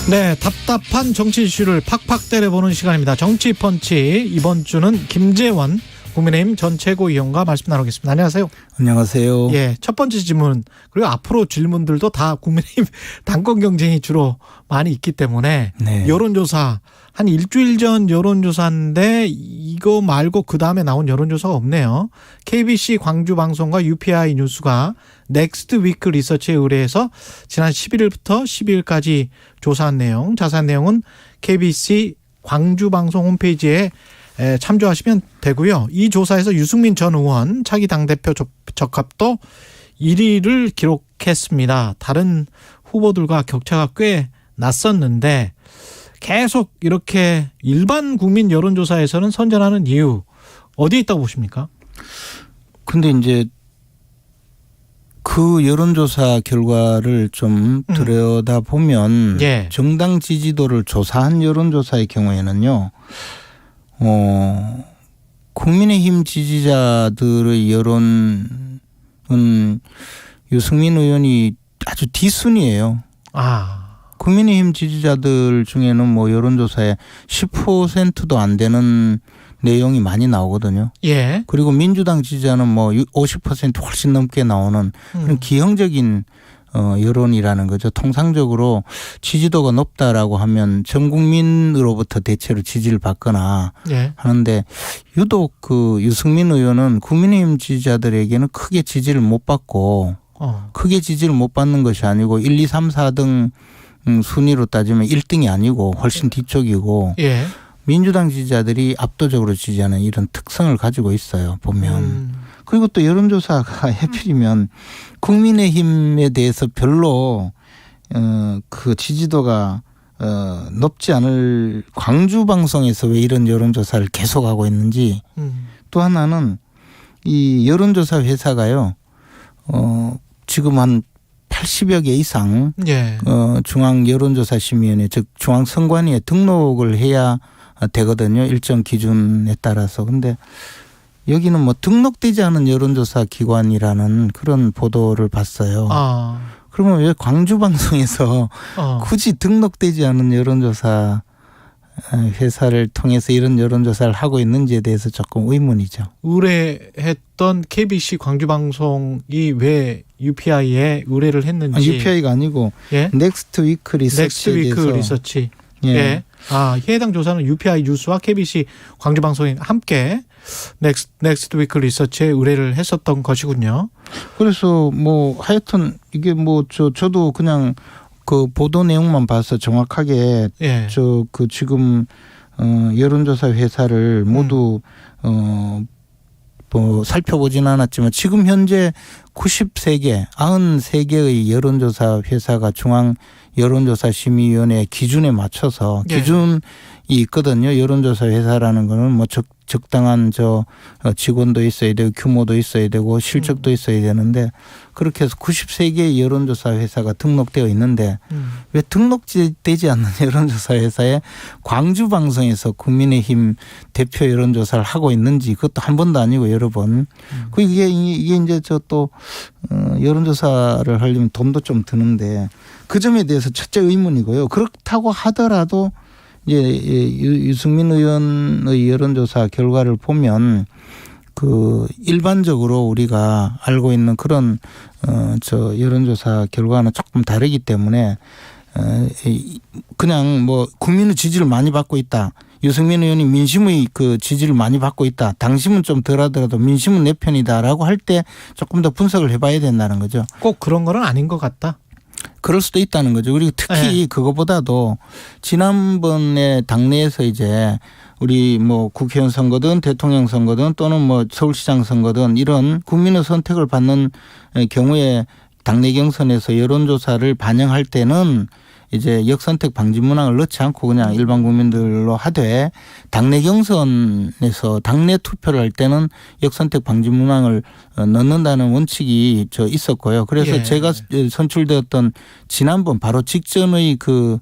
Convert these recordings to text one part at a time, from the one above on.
네, 답답한 정치 이슈를 팍팍 때려보는 시간입니다. 정치펀치. 이번 주는 김재원 국민의힘 전 최고위원과 말씀 나누겠습니다. 안녕하세요. 안녕하세요. 예, 첫 번째 질문, 그리고 앞으로 질문들도 다 국민의힘 당권 경쟁이 주로 많이 있기 때문에 네. 여론조사, 한 일주일 전 여론조사인데 이거 말고 그 다음에 나온 여론조사가 없네요. KBC 광주방송과 UPI 뉴스가 넥스트 위크 리서치에 의뢰해서 지난 11일부터 12일까지 조사한 내용, 자세한 내용은 KBC 광주방송 홈페이지에 참조하시면 되고요. 이 조사에서 유승민 전 의원 차기 당대표 적합도 1위를 기록했습니다. 다른 후보들과 격차가 꽤 났었는데 계속 이렇게 일반 국민 여론조사에서는 선전하는 이유 어디에 있다고 보십니까? 근데 이제 그 여론조사 결과를 좀 들여다보면 예. 정당 지지도를 조사한 여론조사의 경우에는요. 국민의힘 지지자들의 여론은 유승민 의원이 아주 뒷순위예요. 국민의힘 지지자들 중에는 뭐 여론조사에 10%도 안 되는 내용이 많이 나오거든요. 예. 그리고 민주당 지지자는 뭐 50% 훨씬 넘게 나오는 그런 기형적인 여론이라는 거죠. 통상적으로 지지도가 높다라고 하면 전 국민으로부터 대체로 지지를 받거나 예. 하는데 유독 그 유승민 의원은 국민의힘 지지자들에게는 크게 지지를 못 받고 크게 지지를 못 받는 것이 아니고 1, 2, 3, 4등 순위로 따지면 1등이 아니고 훨씬 뒤쪽이고 예. 민주당 지지자들이 압도적으로 지지하는 이런 특성을 가지고 있어요. 보면. 그리고 또 여론조사가 해필이면 국민의힘에 대해서 별로 그 지지도가 높지 않을 광주방송에서 왜 이런 여론조사를 계속하고 있는지 또 하나는 이 여론조사 회사가요. 지금 한 80여 개 이상 예. 중앙여론조사심의위원회 즉 중앙선관위에 등록을 해야 되거든요. 일정 기준에 따라서. 근데 여기는 뭐 등록되지 않은 여론조사 기관이라는 그런 보도를 봤어요. 그러면 왜 광주방송에서 굳이 등록되지 않은 여론조사 회사를 통해서 이런 여론조사를 하고 있는지에 대해서 조금 의문이죠. 의뢰했던 KBC 광주방송이 왜 UPI에 의뢰를 했는지. UPI가 아니고 예? 넥스트 위크 리서치. 예. 예. 해당 조사는 UPI 뉴스와 KBC 광주방송이 함께 넥스트 위크 리서치에 의뢰를 했었던 것이군요. 그래서 뭐 하여튼 이게 뭐 저도 그냥 그 보도 내용만 봐서 정확하게 예. 그 지금 여론조사 회사를 모두 뭐 살펴보진 않았지만 지금 현재 93개의 여론조사 회사가 중앙 여론조사 심의위원회 기준에 맞춰서 기준이 있거든요. 여론조사 회사라는 거는 뭐 적당한 직원도 있어야 되고 규모도 있어야 되고 실적도 있어야 되는데 그렇게 해서 93개의 여론조사 회사가 등록되어 있는데 왜 등록되지 않는 여론조사 회사에 광주방송에서 국민의힘 대표 여론조사를 하고 있는지 그것도 한 번도 아니고 여러 번. 이게 이제 또 여론조사를 하려면 돈도 좀 드는데 그 점에 대해서 첫째 의문이고요. 그렇다고 하더라도 이제 유승민 의원의 여론조사 결과를 보면 그 일반적으로 우리가 알고 있는 그런 여론조사 결과는 조금 다르기 때문에 그냥 뭐 국민의 지지를 많이 받고 있다. 유승민 의원이 민심의 그 지지를 많이 받고 있다. 당심은 좀 덜하더라도 민심은 내 편이다라고 할 때 조금 더 분석을 해봐야 된다는 거죠. 꼭 그런 거는 아닌 것 같다. 그럴 수도 있다는 거죠. 그리고 특히 그거보다도 지난번에 당내에서 이제 우리 뭐 국회의원 선거든 대통령 선거든 또는 뭐 서울시장 선거든 이런 국민의 선택을 받는 경우에 당내 경선에서 여론조사를 반영할 때는 이제 역선택 방지 문항을 넣지 않고 그냥 일반 국민들로 하되 당내 경선에서 당내 투표를 할 때는 역선택 방지 문항을 넣는다는 원칙이 있었고요. 그래서 제가 선출되었던 지난번 바로 직전의 그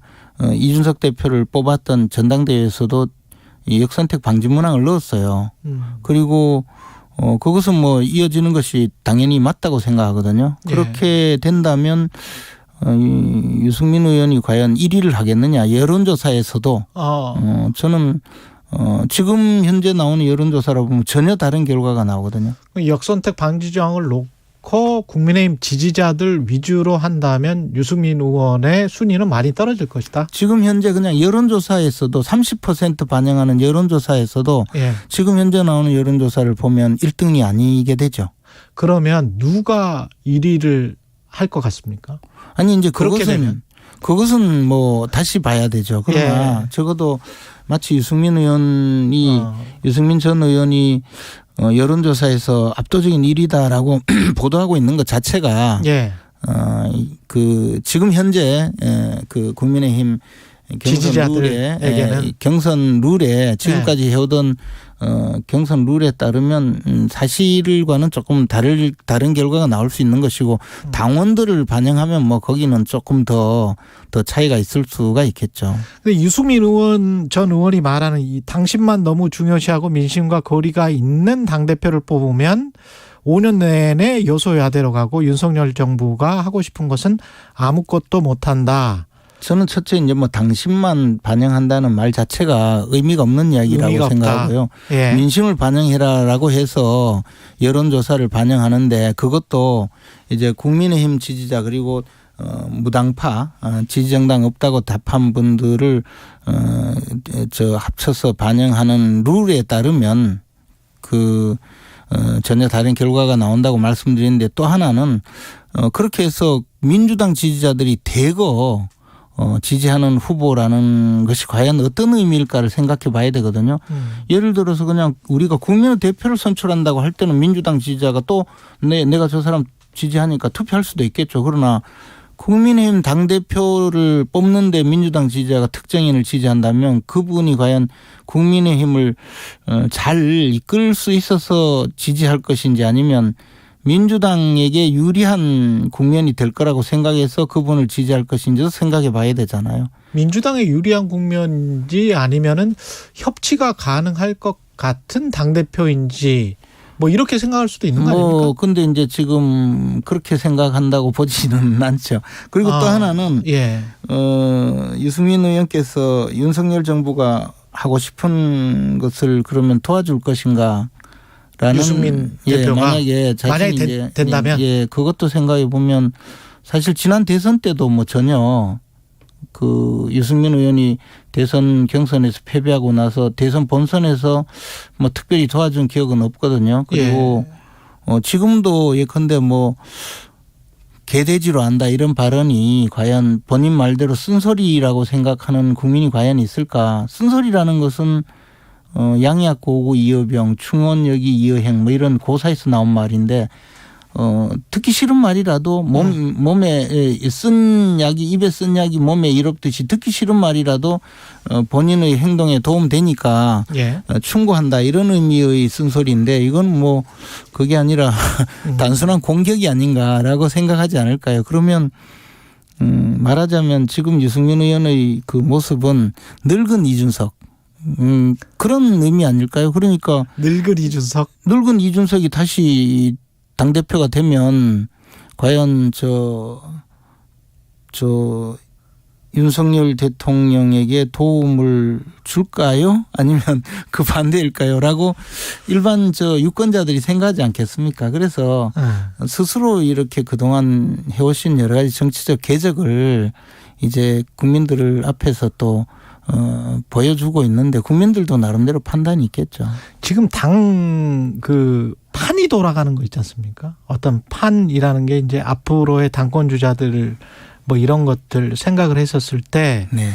이준석 대표를 뽑았던 전당대회에서도 이 역선택 방지 문항을 넣었어요. 그리고 그것은 뭐 이어지는 것이 당연히 맞다고 생각하거든요. 그렇게 된다면 유승민 의원이 과연 1위를 하겠느냐. 여론조사에서도 저는 지금 현재 나오는 여론조사로 보면 전혀 다른 결과가 나오거든요. 역선택 방지 조항을 놓고 국민의힘 지지자들 위주로 한다면 유승민 의원의 순위는 많이 떨어질 것이다. 지금 현재 그냥 여론조사에서도 30% 반영하는 여론조사에서도 예. 지금 현재 나오는 여론조사를 보면 1등이 아니게 되죠. 그러면 누가 1위를 할 것 같습니까? 아니 이제 그렇게 되면. 그것은 뭐 다시 봐야 되죠. 그러나 예. 적어도 마치 유승민 전 의원이 여론조사에서 압도적인 1위다라고 보도하고 있는 것 자체가 예. 그 지금 현재 그 국민의힘 경선 룰에 지금까지 해오던 경선 룰에 따르면 사실과는 조금 다른 결과가 나올 수 있는 것이고 당원들을 반영하면 뭐 거기는 조금 더 차이가 있을 수가 있겠죠. 근데 유승민 전 의원이 말하는 이 당신만 너무 중요시하고 민심과 거리가 있는 당대표를 뽑으면 5년 내내 여소야대로 가고 윤석열 정부가 하고 싶은 것은 아무것도 못한다. 저는 첫째 이제 뭐 당신만 반영한다는 말 자체가 의미가 없는 이야기라고 생각하고요. 예. 민심을 반영해라라고 해서 여론조사를 반영하는데 그것도 이제 국민의힘 지지자 그리고 무당파 지지정당 없다고 답한 분들을 합쳐서 반영하는 룰에 따르면 전혀 다른 결과가 나온다고 말씀드리는데 또 하나는 그렇게 해서 민주당 지지자들이 대거 지지하는 후보라는 것이 과연 어떤 의미일까를 생각해 봐야 되거든요. 예를 들어서 그냥 우리가 국민의 대표를 선출한다고 할 때는 민주당 지지자가 또 내가 저 사람 지지하니까 투표할 수도 있겠죠. 그러나 국민의힘 당대표를 뽑는데 민주당 지지자가 특정인을 지지한다면 그분이 과연 국민의힘을 잘 이끌 수 있어서 지지할 것인지 아니면 민주당에게 유리한 국면이 될 거라고 생각해서 그분을 지지할 것인지도 생각해 봐야 되잖아요. 민주당에 유리한 국면인지 아니면은 협치가 가능할 것 같은 당대표인지 뭐 이렇게 생각할 수도 있는 거 아닙니까? 근데 이제 지금 그렇게 생각한다고 보지는 않죠. 그리고 또 하나는 예. 유승민 의원께서 윤석열 정부가 하고 싶은 것을 그러면 도와줄 것인가? 라는 유승민 대표가 만약에 된다면 그것도 생각해 보면 사실 지난 대선 때도 뭐 전혀 그 유승민 의원이 대선 경선에서 패배하고 나서 대선 본선에서 뭐 특별히 도와준 기억은 없거든요. 그리고 지금도 예컨대 뭐 개돼지로 안다 이런 발언이 과연 본인 말대로 쓴소리라고 생각하는 국민이 과연 있을까? 쓴소리라는 것은 양약 고구 이어병, 충원여기 이어행 뭐 이런 고사에서 나온 말인데 듣기 싫은 말이라도 몸에 쓴 약이 입에 쓴 약이 몸에 이롭듯이 듣기 싫은 말이라도 본인의 행동에 도움되니까 예. 충고한다 이런 의미의 쓴소리인데 이건 뭐 그게 아니라 단순한 공격이 아닌가라고 생각하지 않을까요? 그러면 말하자면 지금 유승민 의원의 그 모습은 늙은 이준석 그런 의미 아닐까요? 그러니까 늙은 이준석이 다시 당대표가 되면 과연 윤석열 대통령에게 도움을 줄까요? 아니면 그 반대일까요? 라고 일반 유권자들이 생각하지 않겠습니까? 그래서 스스로 이렇게 그동안 해오신 여러 가지 정치적 궤적을 이제 국민들 앞에서 또 보여주고 있는데 국민들도 나름대로 판단이 있겠죠. 지금 판이 돌아가는 거 있지 않습니까? 어떤 판이라는 게 이제 앞으로의 당권 주자들 뭐 이런 것들 생각을 했었을 때 네.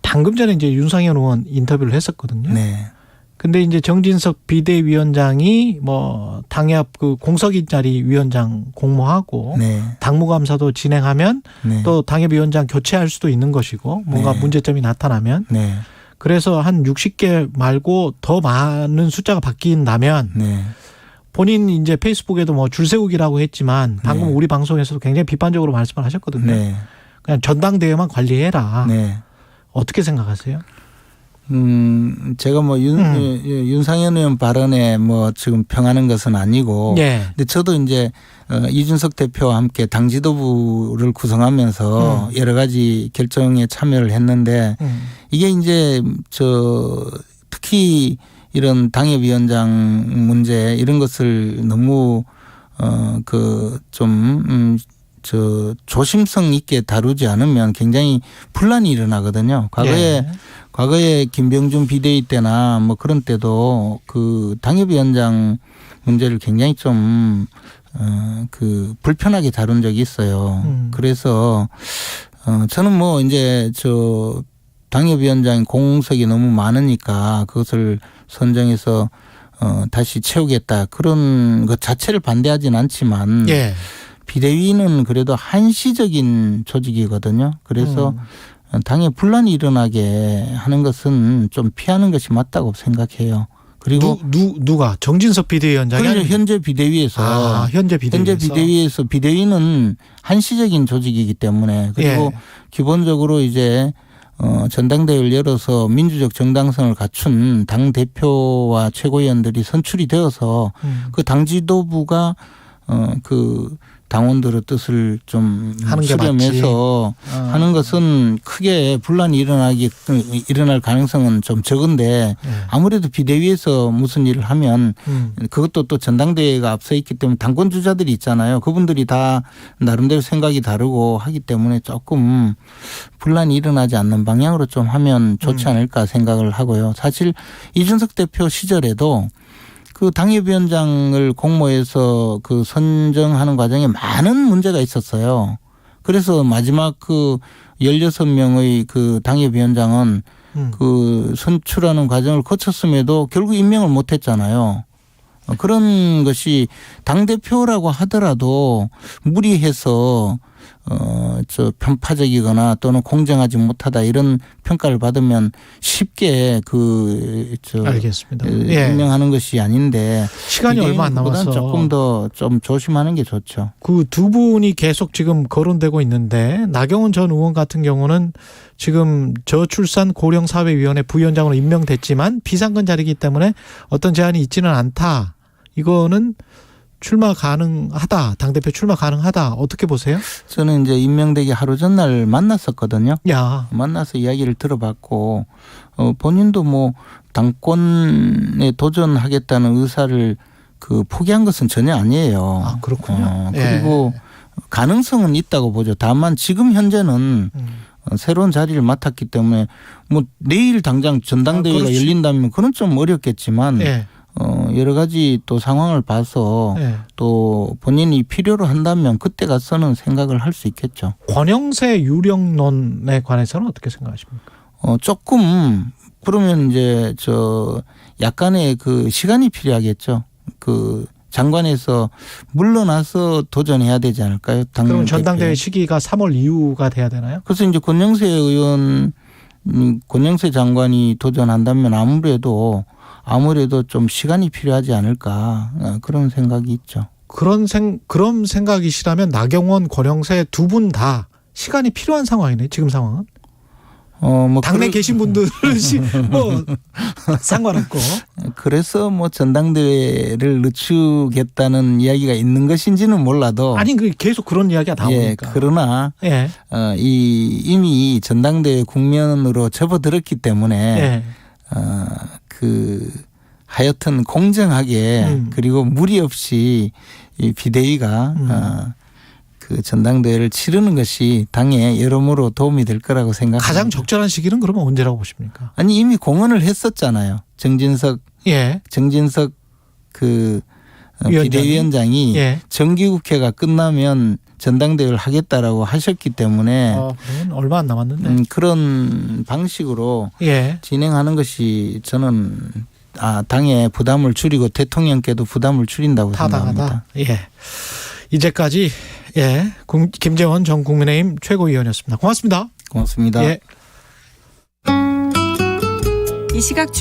방금 전에 이제 윤상현 의원 인터뷰를 했었거든요. 네. 근데 이제 정진석 비대위원장이 뭐 당협 그 공석이 자리 위원장 공모하고 네. 당무감사도 진행하면 네. 또 당협위원장 교체할 수도 있는 것이고 뭔가 네. 문제점이 나타나면 네. 그래서 한 60개 말고 더 많은 숫자가 바뀐다면 네. 본인 이제 페이스북에도 뭐 줄세우기라고 했지만 방금 네. 우리 방송에서도 굉장히 비판적으로 말씀을 하셨거든요. 네. 그냥 전당대회만 관리해라. 네. 어떻게 생각하세요? 제가 뭐 윤상현 의원 발언에 뭐 지금 평하는 것은 아니고. 예. 근데 저도 이제 이준석 대표와 함께 당 지도부를 구성하면서 여러 가지 결정에 참여를 했는데 이게 이제 특히 이런 당협위원장 문제 이런 것을 너무 조심성 있게 다루지 않으면 굉장히 분란이 일어나거든요. 과거에 김병준 비대위 때나 뭐 그런 때도 그 당협위원장 문제를 굉장히 좀 불편하게 다룬 적이 있어요. 그래서 저는 뭐 이제 당협위원장 공석이 너무 많으니까 그것을 선정해서 다시 채우겠다 그런 것 자체를 반대하진 않지만 예. 비대위는 그래도 한시적인 조직이거든요. 그래서 당에 분란이 일어나게 하는 것은 좀 피하는 것이 맞다고 생각해요. 그리고 누가 정진석 비대위원장이 아니면 현재 비대위에서 현재 비대위에서 비대위는 한시적인 조직이기 때문에 그리고 기본적으로 이제 전당대회를 열어서 민주적 정당성을 갖춘 당 대표와 최고위원들이 선출이 되어서 그 당 지도부가 그 당원들의 뜻을 좀 수렴해서 하는 것은 크게 분란이 일어날 가능성은 좀 적은데 아무래도 비대위에서 무슨 일을 하면 그것도 또 전당대회가 앞서 있기 때문에 당권 주자들이 있잖아요. 그분들이 다 나름대로 생각이 다르고 하기 때문에 조금 분란이 일어나지 않는 방향으로 좀 하면 좋지 않을까 생각을 하고요. 사실 이준석 대표 시절에도 그 당협위원장을 공모해서 그 선정하는 과정에 많은 문제가 있었어요. 그래서 마지막 그 16명의 그 당협위원장은 그 선출하는 과정을 거쳤음에도 결국 임명을 못 했잖아요. 그런 것이 당대표라고 하더라도 무리해서 편파적이거나 또는 공정하지 못하다 이런 평가를 받으면 쉽게 알겠습니다. 임명하는 것이 아닌데 시간이 얼마 안 남아서 조금 더 좀 조심하는 게 좋죠. 그 두 분이 계속 지금 거론되고 있는데 나경원 전 의원 같은 경우는 지금 저출산 고령사회위원회 부위원장으로 임명됐지만 비상근 자리이기 때문에 어떤 제한이 있지는 않다. 이거는 출마 가능하다. 당대표 출마 가능하다. 어떻게 보세요? 저는 이제 임명되기 하루 전날 만났었거든요. 만나서 이야기를 들어봤고 본인도 뭐 당권에 도전하겠다는 의사를 포기한 것은 전혀 아니에요. 아, 그렇군요. 그리고 가능성은 있다고 보죠. 다만 지금 현재는 새로운 자리를 맡았기 때문에 뭐 내일 당장 전당대회가 열린다면 그건 좀 어렵겠지만 여러 가지 또 상황을 봐서 또 본인이 필요로 한다면 그때 가서는 생각을 할 수 있겠죠. 권영세 유력론에 관해서는 어떻게 생각하십니까? 조금 그러면 이제 약간의 그 시간이 필요하겠죠. 그 장관에서 물러나서 도전해야 되지 않을까요? 그럼 전당대회 시기가 3월 이후가 돼야 되나요? 그래서 이제 권영세 장관이 도전한다면 아무래도 좀 시간이 필요하지 않을까 그런 생각이 있죠. 그런 생각이시라면 나경원, 권영세 두 분 다 시간이 필요한 상황이네. 지금 상황은. 당내 계신 분들은 뭐 상관없고. 그래서 뭐 전당대회를 늦추겠다는 이야기가 있는 것인지는 몰라도. 아니 계속 그런 이야기가 나오니까. 그러나 이미 전당대회 국면으로 접어들었기 때문에 하여튼 공정하게 그리고 무리 없이 이 비대위가 그 전당대회를 치르는 것이 당에 여러모로 도움이 될 거라고 생각합니다. 가장 적절한 시기는 그러면 언제라고 보십니까? 아니 이미 공언을 했었잖아요. 정진석 그 비대위원장이 정기국회가 끝나면 전당대회를 하겠다라고 하셨기 때문에 그건 얼마 안 남았는데 그런 방식으로 진행하는 것이 저는 당에 부담을 줄이고 대통령께도 부담을 줄인다고 생각합니다. 이제까지 김재원 전 국민의힘 최고위원이었습니다. 고맙습니다. 고맙습니다. 이 시각